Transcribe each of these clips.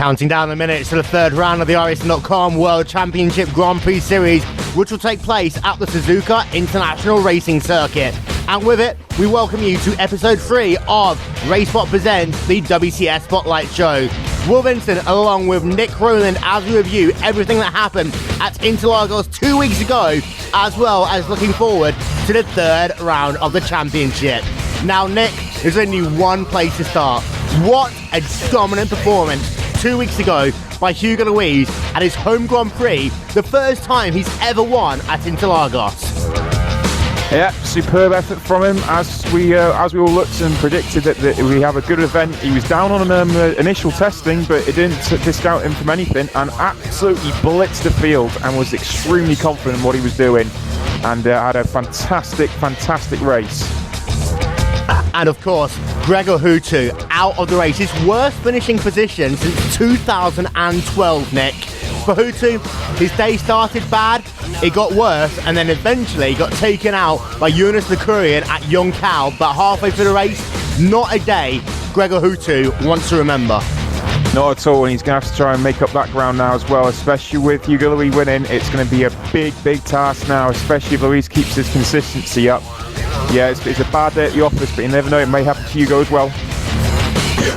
Counting down the minutes to the third round of the RaceSpotTV World Championship Grand Prix Series, which will take place at the Suzuka International Racing Circuit. And with it, we welcome you to episode 3 of RaceSpot presents the WCS Spotlight show. Will Vincent, along with Nick Rowland, as we review everything that happened at Interlagos 2 weeks ago, as well as looking forward to the third round of the championship. Now, Nick, there's only one place to start. What a dominant performance 2 weeks ago by Hugo Luis at his home Grand Prix, the first time he's ever won at Interlagos. Yeah, superb effort from him. As we all looked and predicted that we have a good event. He was down on initial testing, but it didn't discount him from anything, and absolutely blitzed the field and was extremely confident in what he was doing, and had a fantastic race. And of course, Gregor Hutu out of the race, his worst finishing position since 2012, Nick. For Hutu, his day started bad, it got worse, and then eventually got taken out by Jonas Nakurian at Yonkau, but halfway through the race, not a day Gregor Hutu wants to remember. Not at all, and he's going to have to try and make up that ground now as well, especially with Hugo Luis winning. It's going to be a big task now, especially if Luis keeps his consistency up. Yeah, it's a bad day at the office, but you never know, it may happen to Hugo as well.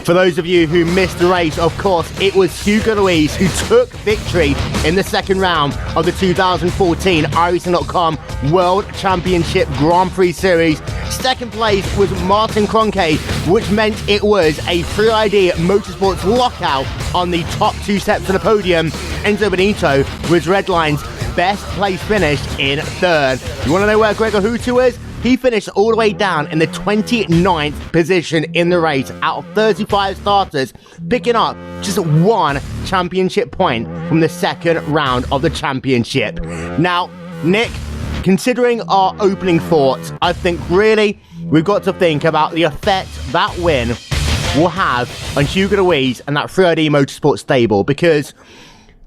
For those of you who missed the race, of course, it was Hugo Luis who took victory in the second round of the 2014 RaceSpotTV World Championship Grand Prix Series. Second place was Martin Kroenke, which meant it was a 3ID Motorsports lockout on the top two steps of the podium. Enzo Benito was Redline's best place finish in third. You want to know where Gregor Hutu is? He finished all the way down in the 29th position in the race out of 35 starters, picking up just one championship point from the second round of the championship. Now, Nick, considering our opening thoughts, I think really we've got to think about the effect that win will have on Hugo Luis and that 3ID Motorsport stable, because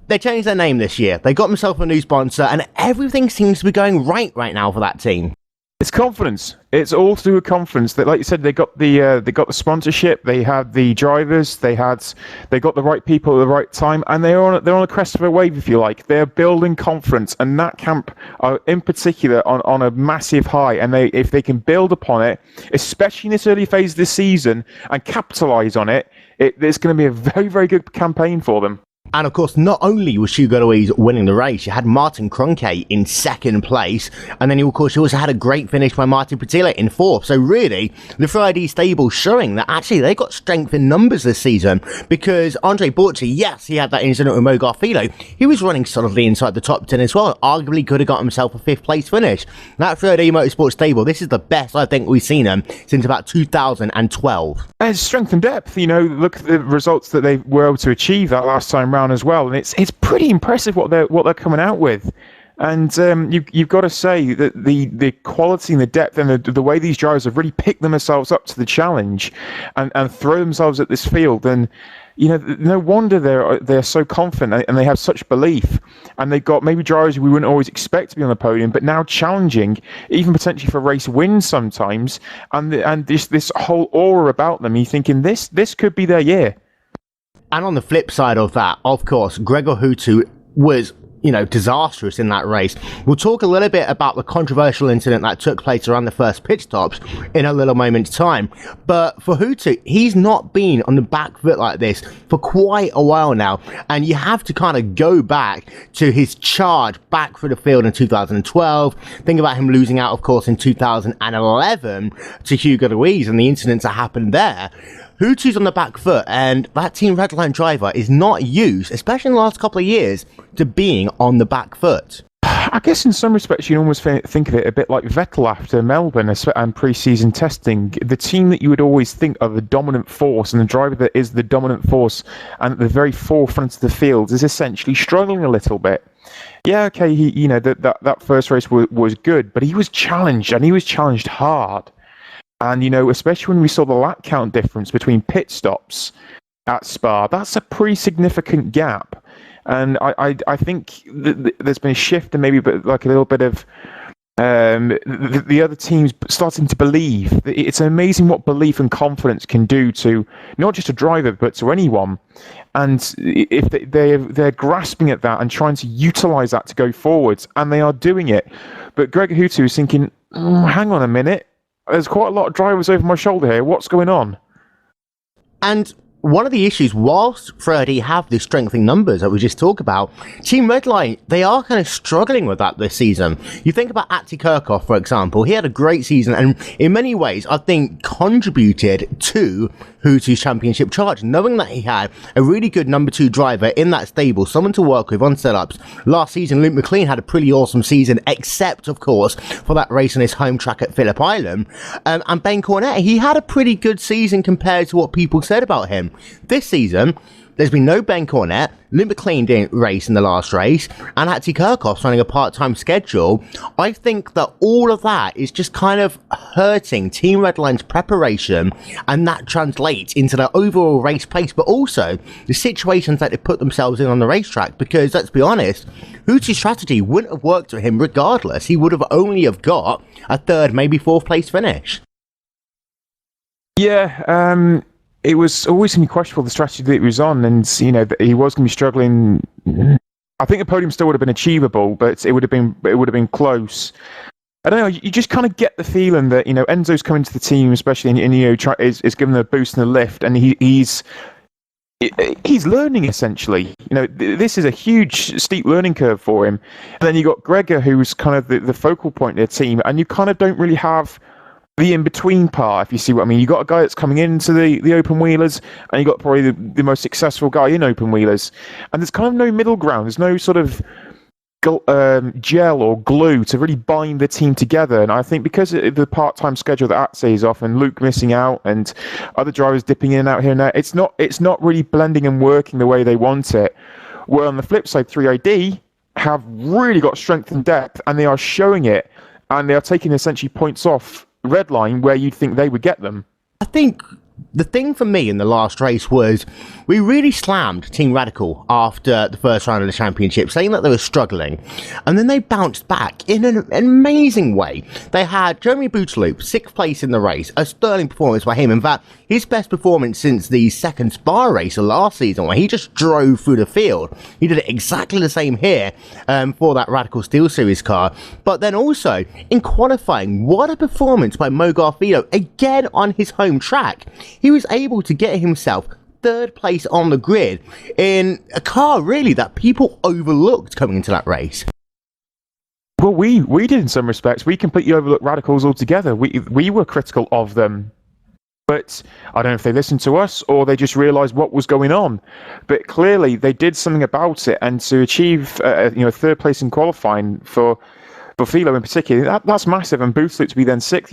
they changed their name this year. They got themselves a new sponsor, and everything seems to be going right now for that team. It's confidence. It's all to do with confidence. That, like you said, they got the sponsorship. They had the drivers. They got the right people at the right time, and they're on the crest of a wave, if you like. They're building confidence, and that camp are in particular on a massive high. And if they can build upon it, especially in this early phase of this season, and capitalize on it, it's going to be a very good campaign for them. And of course, not only was Hugo Luis winning the race, you had Martin Kroenke in second place, and then of course you also had a great finish by Martin Petila in fourth. So really, the 3ID stable showing that actually they got strength in numbers this season, because Andre Borchi, yes, he had that incident with Mo Garfido. He was running solidly inside the top 10 as well. Arguably could have got himself a fifth place finish. That 3ID Motorsport stable, this is the best I think we've seen them since about 2012. And strength and depth, look at the results that they were able to achieve that last time round as well, and it's pretty impressive what they're coming out with. And you've got to say that the quality and the depth and the way these drivers have really picked themselves up to the challenge and throw themselves at this field, and no wonder they're so confident and they have such belief. And they've got maybe drivers we wouldn't always expect to be on the podium, but now challenging, even potentially for race wins sometimes. And this whole aura about them, you're thinking this could be their year. And on the flip side of that, of course, Gregor Hutu was, disastrous in that race. We'll talk a little bit about the controversial incident that took place around the first pit stops in a little moment's time. But for Hutu, he's not been on the back foot like this for quite a while now. And you have to kind of go back to his charge back through the field in 2012. Think about him losing out, of course, in 2011 to Hugo Luis and the incidents that happened there. Hutu's on the back foot, and that Team Redline driver is not used, especially in the last couple of years, to being on the back foot. I guess in some respects you can almost think of it a bit like Vettel after Melbourne and pre-season testing. The team that you would always think are the dominant force, and the driver that is the dominant force and at the very forefront of the field, is essentially struggling a little bit. Yeah, okay, that first race was good, but he was challenged, and he was challenged hard. And, especially when we saw the lap count difference between pit stops at Spa, that's a pretty significant gap. And I think that there's been a shift and maybe like a little bit of the other teams starting to believe. It's amazing what belief and confidence can do to not just a driver, but to anyone. And if they're grasping at that and trying to utilize that to go forwards, and they are doing it. But Greg Hutu is thinking, hang on a minute, there's quite a lot of drivers over my shoulder here. What's going on? And one of the issues, whilst Freddie have the strengthening numbers that we just talked about, Team Redline, they are kind of struggling with that this season. You think about Ati Kirchhoff, for example. He had a great season and in many ways, I think, contributed to Hutu's championship charge, knowing that he had a really good number 2 driver in that stable, someone to work with on setups. Last season, Luke McLean had a pretty awesome season, except, of course, for that race on his home track at Phillip Island. And Ben Cornett, he had a pretty good season compared to what people said about him. This season, there's been no Ben Cornett, Luke McLean didn't race in the last race, and Ati Kirchhoff's running a part-time schedule. I think that all of that is just kind of hurting Team Redline's preparation, and that translates into their overall race pace, but also the situations that they put themselves in on the racetrack, because let's be honest, Hutu's strategy wouldn't have worked for him regardless. He would have only have got a 3rd, maybe 4th place finish. Yeah, it was always going to be questionable, the strategy that he was on, and he was going to be struggling. I think the podium still would have been achievable, but it would have been close. I don't know. You just kind of get the feeling that Enzo's coming to the team, especially, and is giving them a boost and a lift, and he's learning essentially. This is a huge steep learning curve for him. And then you got Gregor, who's kind of the focal point of the team, and you kind of don't really have the in-between part, if you see what I mean. You got a guy that's coming into the open wheelers, and you got probably the most successful guy in open wheelers, and there's kind of no middle ground. There's no sort of gel or glue to really bind the team together. And I think because of the part-time schedule that Atse is off, and Luke missing out, and other drivers dipping in and out here and there, it's not really blending and working the way they want it. Where on the flip side, 3ID have really got strength and depth, and they are showing it, and they are taking essentially points off Redline where you'd think they would get them. I think the thing for me in the last race was we really slammed Team Radical after the first round of the championship, saying that they were struggling, and then they bounced back in an amazing way. They had Jeremy Bootsloop 6th place in the race, a sterling performance by him. In fact, his best performance since the second Spa race of last season, where he just drove through the field. He did it exactly the same here for that Radical Steel Series car. But then also in qualifying, what a performance by Mo Garfido, again on his home track. He was able to get himself 3rd place on the grid in a car really that people overlooked coming into that race. Well, we did in some respects. We completely overlooked Radicals altogether. We were critical of them. But I don't know if they listened to us or they just realised what was going on. But clearly they did something about it, and to achieve 3rd place in qualifying for Philo in particular, that's massive. And Bootsloop to be then 6th,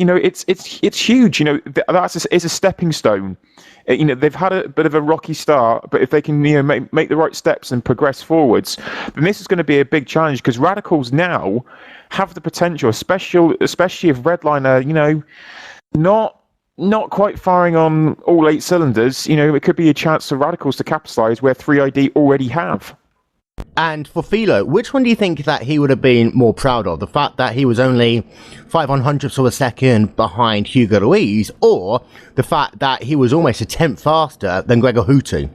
it's huge. It's a stepping stone. They've had a bit of a rocky start, but if they can make the right steps and progress forwards, then this is going to be a big challenge, because Radicals now have the potential, especially if Redline are not quite firing on all 8 cylinders. It could be a chance for Radicals to capitalise where 3ID already have. And for Philo, which one do you think that he would have been more proud of? The fact that he was only 500ths of a second behind Hugo Luis, or the fact that he was almost a 10th faster than Gregor Hutu?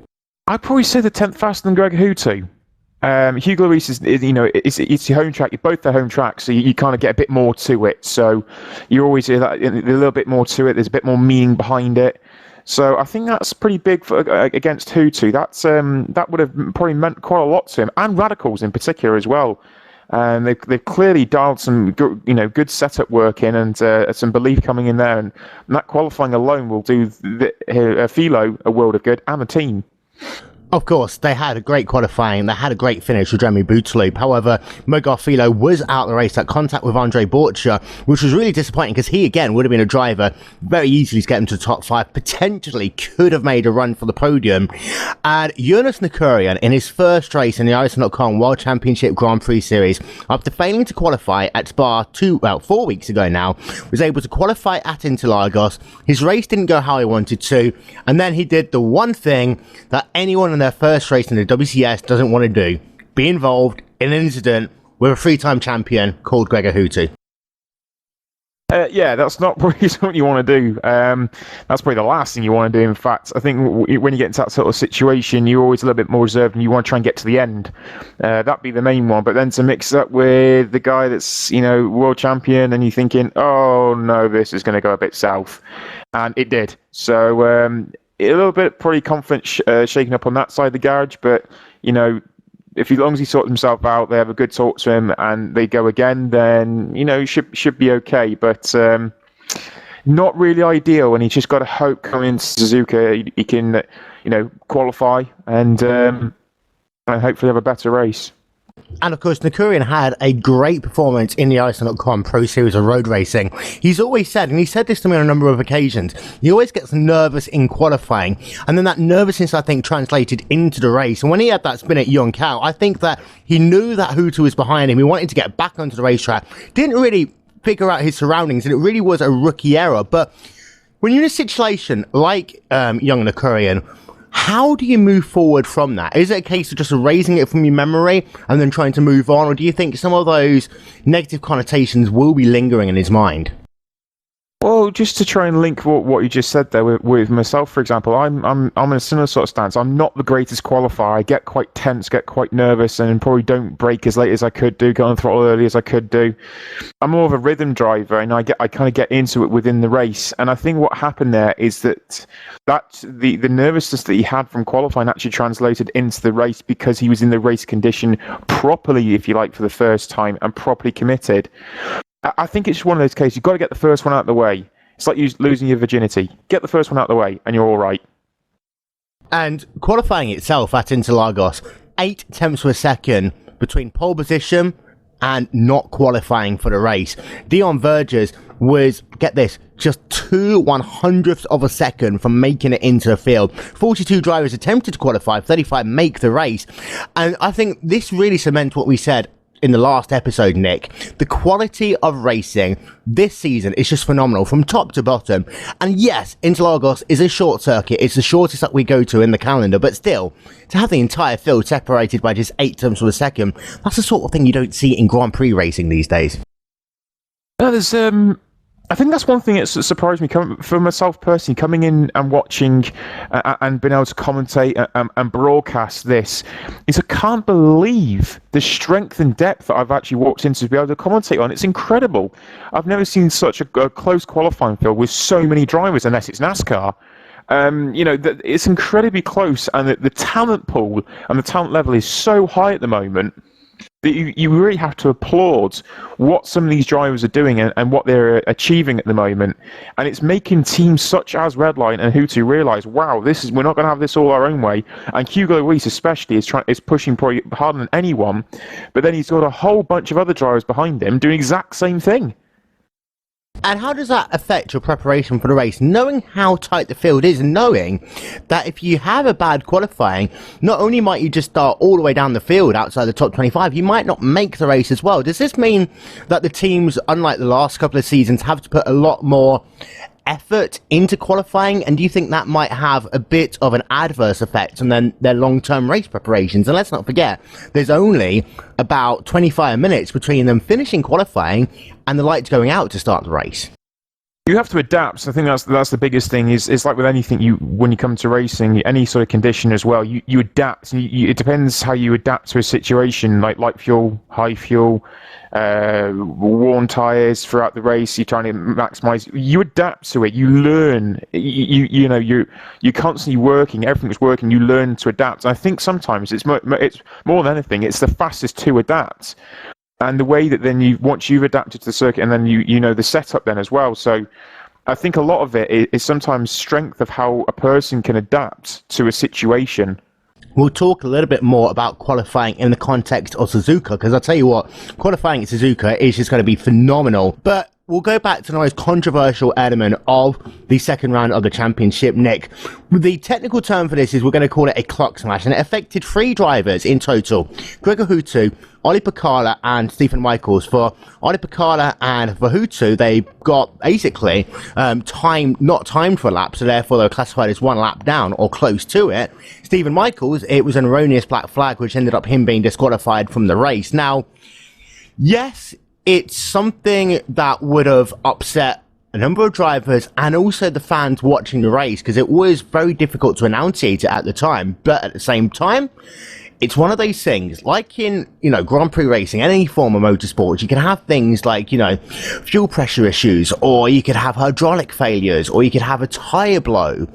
I'd probably say the 10th faster than Gregor Hutu. Hugo Luis is it's your home track. You're both their home tracks, so you kind of get a bit more to it. So you always hear that a little bit more to it. There's a bit more meaning behind it. So I think that's pretty big against Hutu. That would have probably meant quite a lot to him, and Radicals in particular as well. They've clearly dialed some good setup work in, and some belief coming in there, and that qualifying alone will do Philo a world of good, and the team. Of course, they had a great qualifying, they had a great finish with Jeremy Bootsloop. However, Mo Garfido was out of the race, that contact with Andre Borcha, which was really disappointing, because he, again, would have been a driver very easily to get into the top 5, potentially could have made a run for the podium. And Jonas Nakurian, in his first race in the RaceSpotLight World Championship Grand Prix Series, after failing to qualify at Spa 4 weeks ago now, was able to qualify at Interlagos. His race didn't go how he wanted to, and then he did the one thing that anyone in their first race in the WCS doesn't want to do: be involved in an incident with a 3-time champion called Gregor Hutu. Yeah, that's not probably something you want to do. That's probably the last thing you want to do. In fact, I think when you get into that sort of situation, you're always a little bit more reserved and you want to try and get to the end. That'd be the main one. But then to mix up with the guy that's, world champion, and you're thinking, oh no, this is going to go a bit south. And it did. So a little bit probably confidence shaking up on that side of the garage. But, if as long as he sorts himself out, they have a good talk to him, and they go again, then should be okay. But not really ideal, and he's just got to hope coming into Suzuka he can qualify and hopefully have a better race. And of course, Nakurian had a great performance in the Iceland.com Pro Series of Road Racing. He's always said, and he said this to me on a number of occasions, he always gets nervous in qualifying, and then that nervousness, I think, translated into the race. And when he had that spin at Yonkau, I think that he knew that Hutu was behind him. He wanted to get back onto the racetrack, didn't really figure out his surroundings, and it really was a rookie error. But when you're in a situation like young Nakurian, how do you move forward from that? Is it a case of just erasing it from your memory and then trying to move on? Or do you think some of those negative connotations will be lingering in his mind? Well, just to try and link what you just said there with myself, for example, I'm in a similar sort of stance. I'm not the greatest qualifier. I get quite tense, get quite nervous, and probably don't brake as late as I could do, get on the throttle early as I could do. I'm more of a rhythm driver, and I kind of get into it within the race. And I think what happened there is that the nervousness that he had from qualifying actually translated into the race because he was in the race condition properly, if you like, for the first time and properly committed. I think it's one of those cases, you've got to get the first one out of the way. It's like you losing your virginity. Get the first one out of the way, and you're all right. And qualifying itself at Interlagos, 8 tenths of a second between pole position and not qualifying for the race. Dion Vergers was, get this, just 2/100ths of a second from making it into the field. 42 drivers attempted to qualify, 35 make the race. And I think this really cements what we said in the last episode, Nick. The quality of racing this season is just phenomenal from top to bottom. And yes, Interlagos is a short circuit. It's the shortest that we go to in the calendar, but still, to have the entire field separated by just 8 tenths of a second, that's the sort of thing you don't see in Grand Prix racing these days. There's I think that's one thing that surprised me for myself personally, coming in and watching and being able to commentate and broadcast this, is I can't believe the strength and depth that I've actually walked into to be able to commentate on. It's incredible. I've never seen such a close qualifying field with so many drivers, unless it's NASCAR. It's incredibly close, and the talent pool and the talent level is so high at the moment that you really have to applaud what some of these drivers are doing and what they're achieving at the moment. And it's making teams such as Redline and Hutu realise, wow, we're not going to have this all our own way. And Hugo Luis especially is pushing probably harder than anyone. But then he's got a whole bunch of other drivers behind him doing the exact same thing. And how does that affect your preparation for the race? Knowing how tight the field is, and knowing that if you have a bad qualifying, not only might you just start all the way down the field outside the top 25, you might not make the race as well. Does this mean that the teams, unlike the last couple of seasons, have to put a lot more effort into qualifying? And do you think that might have a bit of an adverse effect on then their long-term race preparations? And let's not forget, there's only about 25 minutes between them finishing qualifying and the lights going out to start the race. You have to adapt. I think that's the biggest thing. Is like with anything, when you come to racing, any sort of condition as well, you adapt. It depends how you adapt to a situation, like light fuel, high fuel, worn tires throughout the race. You're trying to maximize. You adapt to it. You learn. You're constantly working. Everything's working. You learn to adapt. And I think sometimes it's more than anything, it's the fastest to adapt. And the way that then once you've adapted to the circuit, and then you know the setup then as well. So I think a lot of it is sometimes strength of how a person can adapt to a situation. We'll talk a little bit more about qualifying in the context of Suzuka, because I'll tell you what, qualifying at Suzuka is just going to be phenomenal. But we'll go back to the most controversial element of the second round of the championship, Nick. The technical term for this is we're going to call it a clock smash, and it affected 3 drivers in total. Gregor Hutu, Olli Pekala and Stephen Michaels. For Olli Pekala and for Hutu, they got basically not timed for a lap, so therefore they were classified as 1 lap down or close to it. Stephen Michaels, it was an erroneous black flag, which ended up him being disqualified from the race. Now, yes, it's something that would have upset a number of drivers and also the fans watching the race, because it was very difficult to enunciate it at the time. But at the same time, it's one of those things, like in, Grand Prix racing, any form of motorsports, you can have things like, fuel pressure issues, or you could have hydraulic failures, or you could have a tyre blow.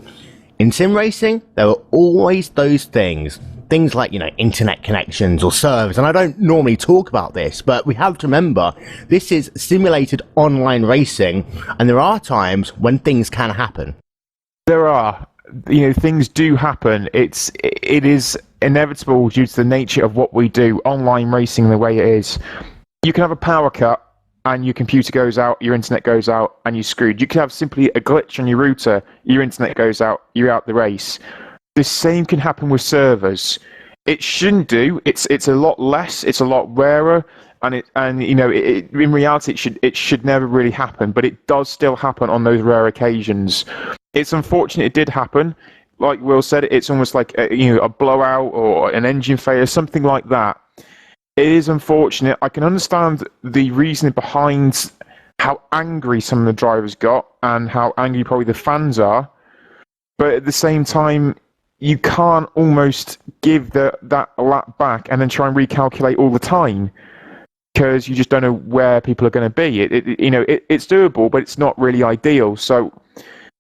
In sim racing, there are always those things. Things like, internet connections or servers, and I don't normally talk about this, but we have to remember, this is simulated online racing, and there are times when things can happen. There are. Things do happen. It is inevitable due to the nature of what we do, online racing the way it is. You can have a power cut, and your computer goes out, your internet goes out, and you're screwed. You can have simply a glitch on your router, your internet goes out, you're out the race. The same can happen with servers. It shouldn't do. It's a lot less. It's a lot rarer, and in reality, it should never really happen. But it does still happen on those rare occasions. It's unfortunate it did happen. Like Will said, it's almost like a blowout or an engine failure, something like that. It is unfortunate. I can understand the reasoning behind how angry some of the drivers got and how angry probably the fans are. But at the same time, you can't almost give that lap back and then try and recalculate all the time, because you just don't know where people are going to be. It's doable, but it's not really ideal. So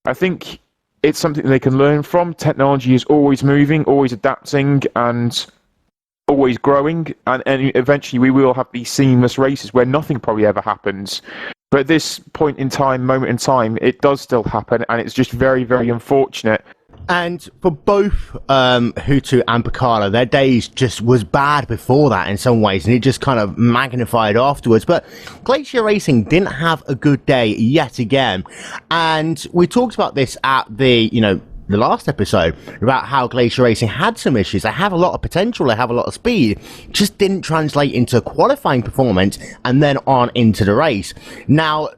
I think it's something they can learn from. Technology is always moving, always adapting, and always growing. And eventually we will have these seamless races where nothing probably ever happens. But at this moment in time, it does still happen, and it's just very, very unfortunate. And for both Hutu and Picala, their days just was bad before that in some ways, and it just kind of magnified afterwards. But Glacier Racing didn't have a good day yet again. And we talked about this at the last episode, about how Glacier Racing had some issues. They have a lot of potential, they have a lot of speed, just didn't translate into qualifying performance and then on into the race. Now,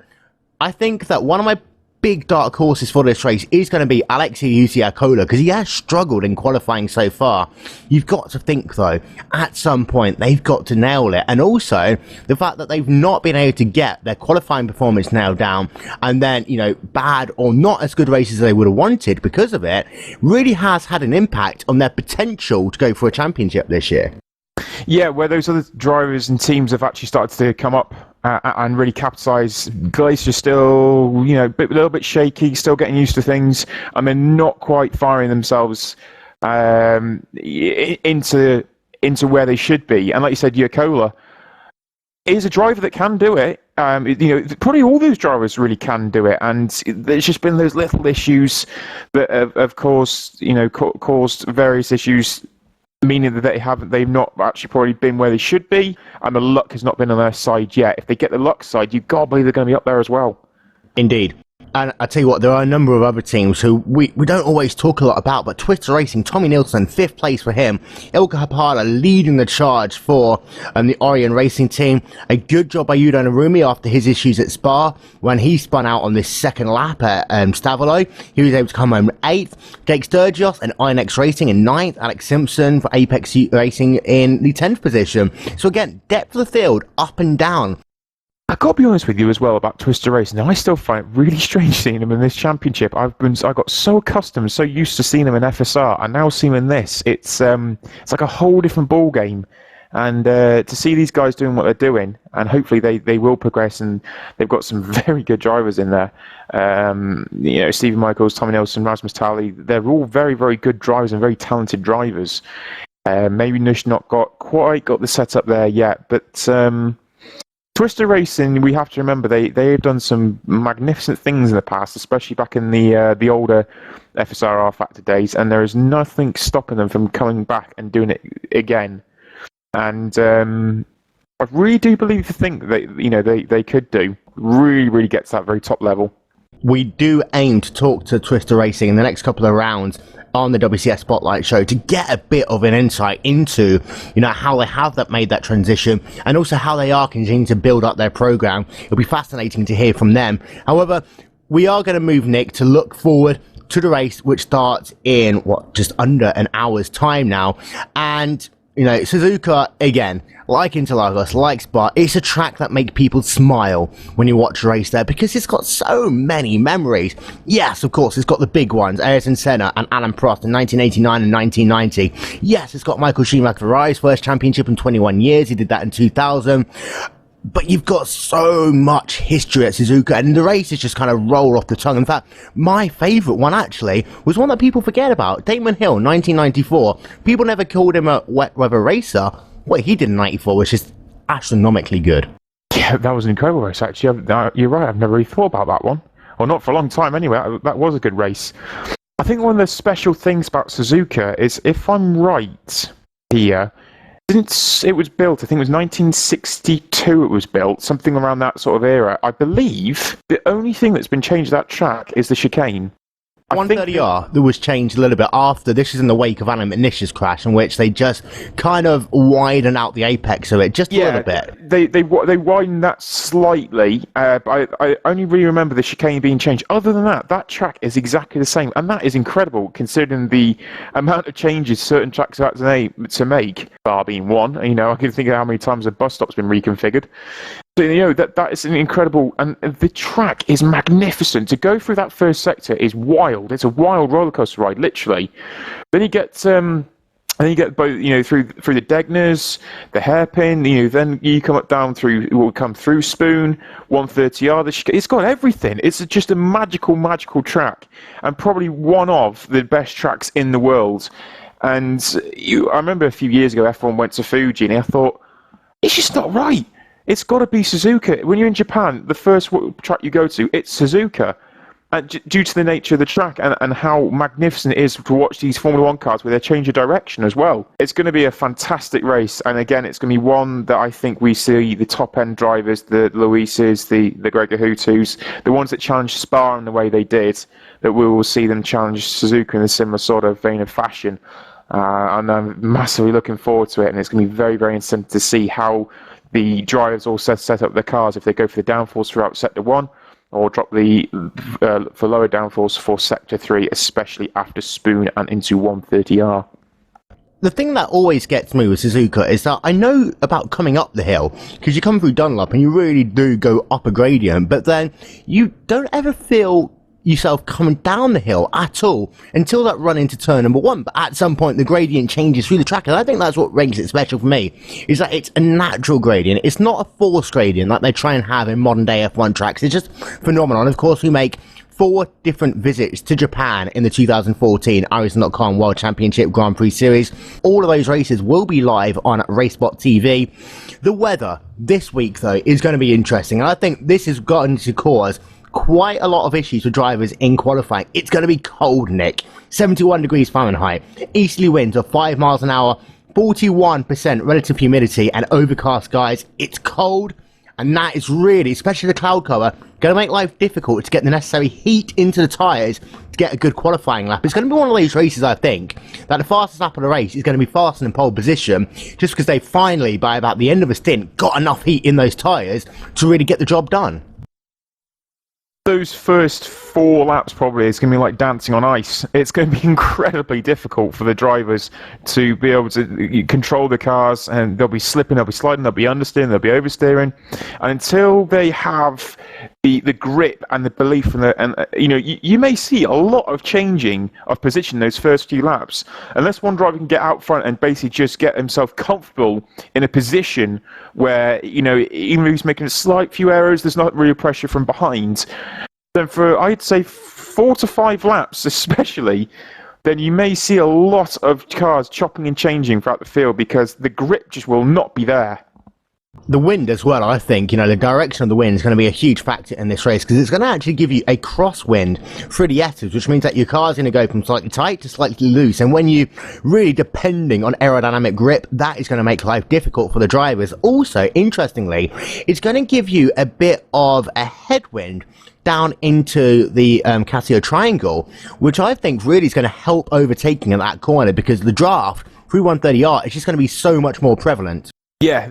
I think that one of my big dark horses for this race is going to be Alexei Usiakola, because he has struggled in qualifying so far. You've got to think, though, at some point they've got to nail it. And also the fact that they've not been able to get their qualifying performance nailed down, and then bad or not as good races as they would have wanted because of it, really has had an impact on their potential to go for a championship this year. Yeah, where those other drivers and teams have actually started to come up and really capitalise. Glacier's still, a little bit shaky, still getting used to things, and they're not quite firing themselves into where they should be. And like you said, Yakola is a driver that can do it. Probably all those drivers really can do it, and there's just been those little issues that have caused various issues, meaning that they've not actually probably been where they should be, and the luck has not been on their side yet. If they get the luck side, you've got to believe they're going to be up there as well. Indeed. And I tell you what, there are a number of other teams who we don't always talk a lot about, but Twister Racing, Tommy Nielsen, 5th place for him. Ilka Hapala leading the charge for the Orion Racing team. A good job by Yudo Narumi after his issues at Spa, when he spun out on this second lap at Stavolo. He was able to come home 8th. Jake Sturgios and Inex Racing in 9th. Alex Simpson for Apex Racing in the 10th position. So again, depth of the field, up and down. I've got to be honest with you as well about Twister Racing. I still find it really strange seeing them in this championship. I got so accustomed, so used to seeing them in FSR, and now seeing them in this, it's like a whole different ball game. And to see these guys doing what they're doing, and hopefully they will progress, and they've got some very good drivers in there. Stephen Michaels, Tommy Nelson, Rasmus Talley, they're all very, very good drivers and very talented drivers. Maybe Nush not quite got the setup there yet, but Twister Racing, we have to remember, they have done some magnificent things in the past, especially back in the older FSR R Factor days, and there is nothing stopping them from coming back and doing it again. And I really do think that they could do really get to that very top level. We do aim to talk to Twister Racing in the next couple of rounds on the WCS Spotlight show to get a bit of an insight into, how they have made that transition, and also how they are continuing to build up their program. It'll be fascinating to hear from them. However, we are going to move, Nick, to look forward to the race, which starts in just under an hour's time now. And You know, Suzuka, again, like Interlagos, like Spa, it's a track that makes people smile when you watch a race there because it's got so many memories. Yes, of course, it's got the big ones, Ayrton Senna and Alain Prost in 1989 and 1990. Yes, it's got Michael Schumacher Ferrari's first championship in 21 years. He did that in 2000. But you've got so much history at Suzuka, and the races just kind of roll off the tongue. In fact, my favourite one, actually, was one that people forget about. Damon Hill, 1994. People never called him a wet weather racer. What he did in 94 was just astronomically good. Yeah, that was an incredible race, actually. You're right, I've never really thought about that one. Well, not for a long time, anyway. That was a good race. I think one of the special things about Suzuka is, if I'm right here, since it was built, I think it was 1962 it was built, something around that sort of era. I believe the only thing that's been changed to that track is the chicane. 130R that was changed a little bit after. This is in the wake of Alan McNish's crash, in which they just kind of widen out the apex of it just a little bit. They widened that slightly, but I only really remember the chicane being changed. Other than that, that track is exactly the same, and that is incredible considering the amount of changes certain tracks have had to make. Bar being one, you know, I can think of how many times a bus stop's been reconfigured. So, you know, that is an incredible, and the track is magnificent. To go through that first sector is wild. It's a wild roller coaster ride, literally. Then you get both, you know, through the Degners, the hairpin. You know, then you come down through Spoon, 130R. It's got everything. It's just a magical track, and probably one of the best tracks in the world. And I remember a few years ago, F1 went to Fuji, and I thought, it's just not right. It's got to be Suzuka. When you're in Japan, the first track you go to, it's Suzuka. And due to the nature of the track and how magnificent it is to watch these Formula One cars with their change of direction as well. It's going to be a fantastic race. And again, it's going to be one that I think we see the top-end drivers, the Luises, the Greg Hutus, the ones that challenge Spa in the way they did, that we will see them challenge Suzuka in a similar sort of vein of fashion. And I'm massively looking forward to it. And it's going to be very, very interesting to see how the drivers all set up their cars, if they go for the downforce throughout Sector 1, or drop for lower downforce for Sector 3, especially after Spoon and into 130R. The thing that always gets me with Suzuka is that I know about coming up the hill, because you come through Dunlop and you really do go up a gradient, but then you don't ever feel yourself coming down the hill at all until that run into turn number 1. But at some point the gradient changes through the track, and I think that's what makes it special for me, is that it's a natural gradient. It's not a forced gradient like they try and have in modern day F1 tracks. It's just phenomenal. And of course we make 4 different visits to Japan in the 2014 iRacing.com World Championship Grand Prix Series. All of those races will be live on RaceSpotTV. The weather this week though is going to be interesting, and I think this has gotten to cause quite a lot of issues for drivers in qualifying. It's going to be cold, Nick. 71 degrees Fahrenheit, easterly winds of 5 miles an hour, 41% relative humidity, and overcast skies. It's cold, and that is really, especially the cloud cover, going to make life difficult to get the necessary heat into the tyres to get a good qualifying lap. It's going to be one of those races, I think, that the fastest lap of the race is going to be faster in pole position, just because they finally, by about the end of a stint, got enough heat in those tyres to really get the job done. Those first 4 laps probably is going to be like dancing on ice. It's going to be incredibly difficult for the drivers to be able to control the cars, and they'll be slipping, they'll be sliding, they'll be understeering, they'll be oversteering, and until they have the grip and the belief and you know, you may see a lot of changing of position those first few laps unless one driver can get out front and basically just get himself comfortable in a position where, you know, even if he's making a slight few errors, there's not really pressure from behind. Then for, I'd say, 4 to 5 laps especially, then you may see a lot of cars chopping and changing throughout the field because the grip just will not be there. The wind as well, I think, you know, the direction of the wind is going to be a huge factor in this race, because it's going to actually give you a crosswind through the S's, which means that your car's going to go from slightly tight to slightly loose, and when you really depending on aerodynamic grip, that is going to make life difficult for the drivers. Also, interestingly, it's going to give you a bit of a headwind down into the Casio Triangle, which I think really is going to help overtaking in that corner, because the draft through 130R is just going to be so much more prevalent. Yeah,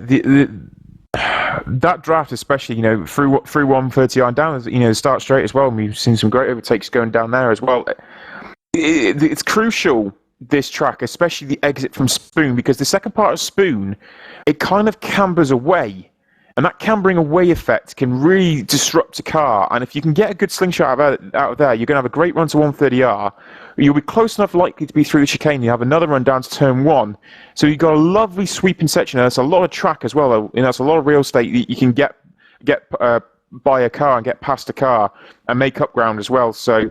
that draft especially, you know, through 130R and down, you know, start straight as well. And we've seen some great overtakes going down there as well. It's crucial this track, especially the exit from Spoon, because the second part of Spoon, it kind of cambers away. And that cambering away effect can really disrupt a car. And if you can get a good slingshot out of there, you're going to have a great run to 130R. You'll be close enough likely to be through the chicane. You have another run down to turn 1. So you've got a lovely sweeping section. There's a lot of track as well. That's a lot of real estate that you can get by a car and get past a car and make up ground as well. So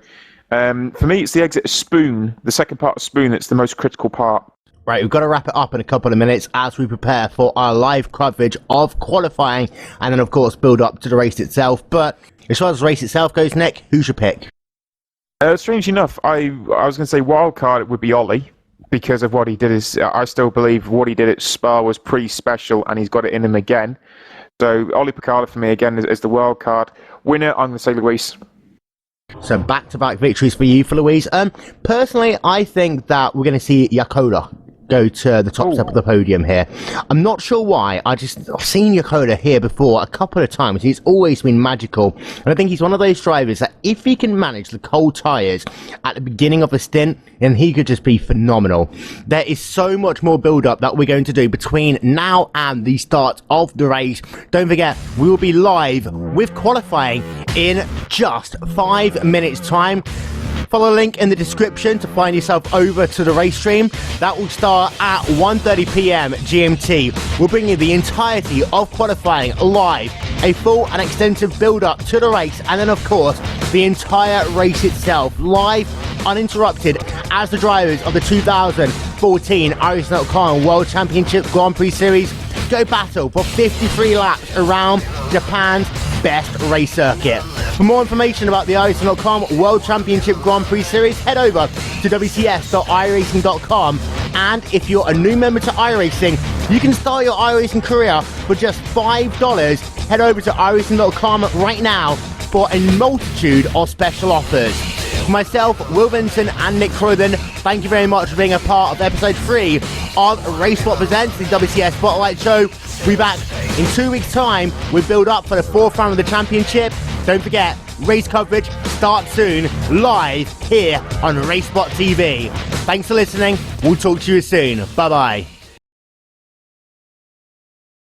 for me, it's the exit of Spoon, the second part of Spoon, that's the most critical part. Right, we've got to wrap it up in a couple of minutes as we prepare for our live coverage of qualifying and then, of course, build up to the race itself. But as far as the race itself goes, Nick, who's your pick? Strangely enough, I was going to say wild card, it would be Ollie, because of what he did. I still believe what he did at Spa was pretty special, and he's got it in him again. So Ollie Picardo for me again is the wild card. Winner, I'm going to say Luis. So back-to-back victories for you, for Luis. Personally, I think that we're going to see Yakoda go to the top step of the podium here. I'm not sure why. I've seen Yakoda here before a couple of times. He's always been magical. And I think he's one of those drivers that if he can manage the cold tyres at the beginning of a stint, then he could just be phenomenal. There is so much more build-up that we're going to do between now and the start of the race. Don't forget, we will be live with qualifying in just 5 minutes' time. Follow the link in the description to find yourself over to the race stream. That will start at 1:30 p.m. GMT. We'll bring you the entirety of qualifying live, a full and extensive build-up to the race, and then, of course, the entire race itself, live, uninterrupted, as the drivers of the 2014 RaceSpotlight World Championship Grand Prix Series go battle for 53 laps around Japan's best race circuit. For more information about the iRacing.com World Championship Grand Prix Series, head over to WCS.iRacing.com. And if you're a new member to iRacing, you can start your iRacing career for just $5. Head over to iRacing.com right now for a multitude of special offers. For myself, Will Vinson and Nick Croydon, thank you very much for being a part of episode 3 of RaceSpot Presents, the WCS Spotlight show. We'll be back in 2 weeks' time with build up for the 4th round of the championship. Don't forget, race coverage starts soon, live here on RaceSpotTV. Thanks for listening. We'll talk to you soon. Bye-bye.